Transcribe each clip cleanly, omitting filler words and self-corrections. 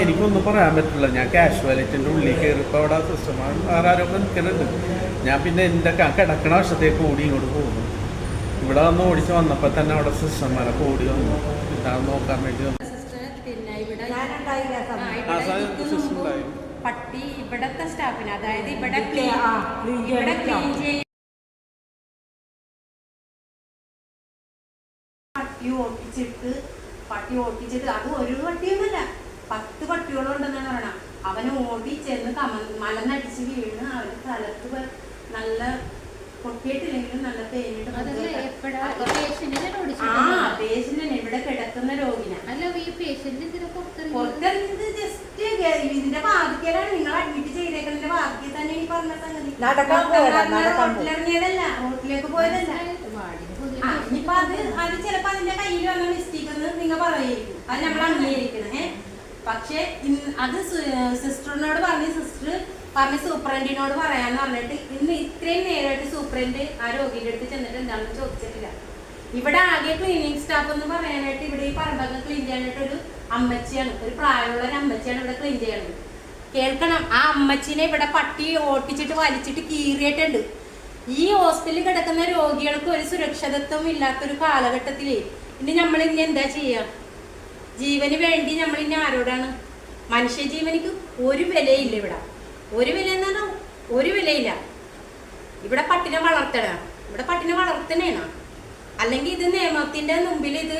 എനിക്കൊന്നും പറയാൻ പറ്റില്ല. ഞാൻ കാഷ്വാലിറ്റിൻ്റെ ഉള്ളിൽ കയറിയപ്പോൾ അവിടെ സിസ്റ്റർമാർ വേറെ ആരൊക്കെ നിൽക്കുന്നുണ്ട്. ഞാൻ പിന്നെ എൻ്റെ കിടക്കണ വശത്തേക്ക് ഓടി ഇങ്ങോട്ട് പോകുന്നു. ഇവിടെ വന്ന് ഓടിച്ച് വന്നപ്പോൾ തന്നെ അവിടെ സിസ്റ്റർമാരൊക്കെ ഓടി വന്നു ഇതാന്ന് നോക്കാൻ വേണ്ടി വന്നു. പട്ടി ഇവിടത്തെ സ്റ്റാഫിന്, അതായത് ഇവിടെ ക്ലീൻ ചെയ്യും. പട്ടി ഓട്ടിച്ചിട്ട് അത് ഒരു പട്ടിയൊന്നുമല്ല, 10 പട്ടികളുണ്ടെന്നാണ് പറയണം. അവന് ഓടി ചെന്ന് മലന്നടിച്ച് വീണ് അവന് തലത്ത് നല്ല പൊട്ടിയിട്ടില്ലെങ്കിലും നല്ല പേരിട്ട് ഇവിടെ കിടക്കുന്ന രോഗിനെ പുറത്തിറങ്ങിയത് ജസ്റ്റ് ഇതിന്റെ വാദിക്കലാണ്. നിങ്ങൾ അഡ്മിറ്റ് ചെയ്തേക്കുന്നതിന്റെ വാദിക്കൽ തന്നെ ഈ പറഞ്ഞ സംഗതി. റോട്ടിലിറങ്ങിയതല്ല, റോട്ടിലേക്ക് പോയതല്ല. ഇനിയിപ്പൊ അത് ചിലപ്പോ അതിന്റെ കയ്യിൽ വന്ന മിസ്റ്റേക്ക് എന്ന് നിങ്ങൾ പറയുമായിരിക്കും, അത് നമ്മൾ അംഗീകരിക്കണേ. പക്ഷെ അത് സിസ്റ്ററിനോട് പറഞ്ഞ് സിസ്റ്റർ പറഞ്ഞ് സൂപ്രണ്ടിനോട് പറയാന്ന് പറഞ്ഞിട്ട് ഇന്ന് ഇത്രയും നേരമായിട്ട് സൂപ്രണ്ട് ആ രോഗിയുടെ അടുത്ത് ചെന്നിട്ട് എന്താണെന്ന് ചോദിച്ചിട്ടില്ല. ഇവിടെ ആകെ ക്ലീനിങ് സ്റ്റാഫ് എന്ന് പറയാനായിട്ട് ഇവിടെ ഈ പറമ്പൊക്കെ ക്ലീൻ ചെയ്യാനായിട്ട് ഒരു അമ്മച്ചിയാണ്, ഒരു പ്രായമുള്ള ഒരു അമ്മച്ചിയാണ് ഇവിടെ ക്ലീൻ ചെയ്യണത്. കേൾക്കണം, ആ അമ്മച്ചിനെ ഇവിടെ പട്ടി ഓട്ടിച്ചിട്ട് വലിച്ചിട്ട് കീറിയിട്ടുണ്ട്. ഈ ഹോസ്പിറ്റലിൽ കിടക്കുന്ന രോഗികൾക്ക് ഒരു സുരക്ഷിതത്വം ഇല്ലാത്തൊരു കാലഘട്ടത്തിൽ ഇനി നമ്മൾ ഇനി എന്താ ചെയ്യുക? ജീവന് വേണ്ടി നമ്മൾ ഇനി ആരോടാണ്? മനുഷ്യജീവനിക്ക് ഒരു വിലയില്ല ഇവിടെ. ഒരു വില എന്ന് പറഞ്ഞാൽ ഒരു വിലയില്ല. ഇവിടെ പട്ടിനെ വളർത്തണം, ഇവിടെ പട്ടിനെ വളർത്തണേണ. അല്ലെങ്കിൽ ഇത് നിയമത്തിന്റെ മുമ്പിൽ ഇത്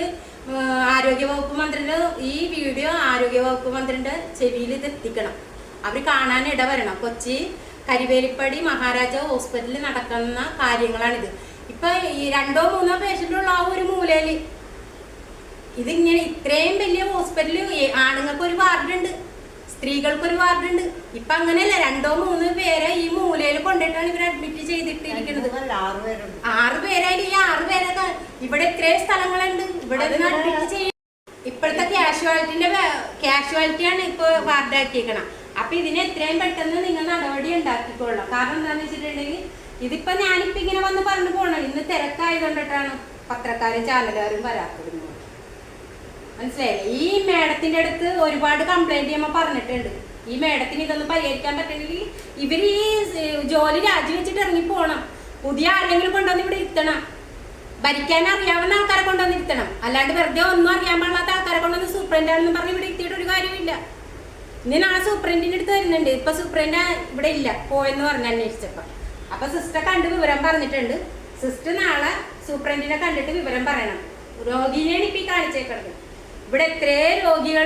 ആരോഗ്യവകുപ്പ് മന്ത്രിയുടെ ഈ വീഡിയോ ആരോഗ്യവകുപ്പ് മന്ത്രിയുടെ ചെവിയിൽ ഇത് എത്തിക്കണം. അവർ കാണാൻ ഇടവരണം. കൊച്ചി കരിവേലിപ്പടി മഹാരാജ ഹോസ്പിറ്റലിൽ നടക്കുന്ന കാര്യങ്ങളാണിത്. ഇപ്പൊ ഈ 2-3 പേഷ്യൻ്റുള്ള ആ ഒരു മൂലയിൽ ഇതിങ്ങനെ ഇത്രയും വലിയ ഹോസ്പിറ്റലിൽ ആണുങ്ങൾക്ക് ഒരു വാർഡുണ്ട്, സ്ത്രീകൾക്കൊരു വാർഡുണ്ട്. ഇപ്പൊ അങ്ങനെയല്ല, 2-3 പേരെ ഈ മൂലയിൽ കൊണ്ടിട്ടാണ് ഇവർ അഡ്മിറ്റ് ചെയ്തിട്ടിരിക്കുന്നത്. 6 പേരായാലും ഈ 6 പേരൊക്കെ ഇവിടെ ഇത്രയും സ്ഥലങ്ങളുണ്ട്, ഇവിടെ അഡ്മിറ്റ് ചെയ്യും. ഇപ്പോഴത്തെ കാഷ്വാലിറ്റിയാണ് ഇപ്പൊ വാർഡാക്കിയേക്കണം. അപ്പൊ ഇതിനെ എത്രയും പെട്ടെന്ന് നിങ്ങൾ നടപടി ഉണ്ടാക്കിക്കൊള്ളാം. കാരണം എന്താന്ന് വെച്ചിട്ടുണ്ടെങ്കിൽ ഇതിപ്പോ ഞാനിപ്പോ ഇങ്ങനെ വന്ന് പറഞ്ഞു പോകണം. ഇന്ന് തിരക്കായതുകൊണ്ടിട്ടാണ് പത്രക്കാരും ചാനലുകാരും വരാത്തത്. മനസ്സിലായില്ലേ? ഈ മേഡത്തിന്റെ അടുത്ത് ഒരുപാട് കംപ്ലൈന്റ് ചെയ്യുമ്പോൾ പറഞ്ഞിട്ടുണ്ട്. ഈ മേഡത്തിന് ഇതൊന്നും പരിഹരിക്കാൻ പറ്റണമെങ്കിൽ ഇവർ ഈ ജോലി രാജിവെച്ചിട്ട് ഇറങ്ങി പോകണം. പുതിയ ആരെങ്കിലും കൊണ്ടുവന്ന് ഇവിടെ ഇരുത്തണം. ഭരിക്കാൻ അറിയാവുന്ന ആൾക്കാരെ കൊണ്ടുവന്ന് ഇരുത്തണം. അല്ലാണ്ട് വെറുതെ ഒന്നും അറിയാൻ പാടില്ലാത്ത ആൾക്കാരെ കൊണ്ടുവന്ന് സൂപ്രണ്ടാണെന്ന് പറഞ്ഞ് ഇവിടെ ഇരുത്തിയിട്ട് ഒരു കാര്യമില്ല. ഇനി നാളെ സൂപ്രണ്ടിന്റെ അടുത്ത് വരുന്നുണ്ട്. ഇപ്പൊ സൂപ്രണ്ട് ഇവിടെ ഇല്ല, പോയെന്ന് പറഞ്ഞ് അന്വേഷിച്ചപ്പോ. അപ്പൊ സിസ്റ്റർ കണ്ട് വിവരം പറഞ്ഞിട്ടുണ്ട്. സിസ്റ്റർ നാളെ സൂപ്രണ്ടിനെ കണ്ടിട്ട് വിവരം പറയണം. രോഗിനെയാണ് ഇപ്പൊ ഈ കാണിച്ചേക്കുന്നത്. ഇവിടെ എത്രയോ രോഗികൾ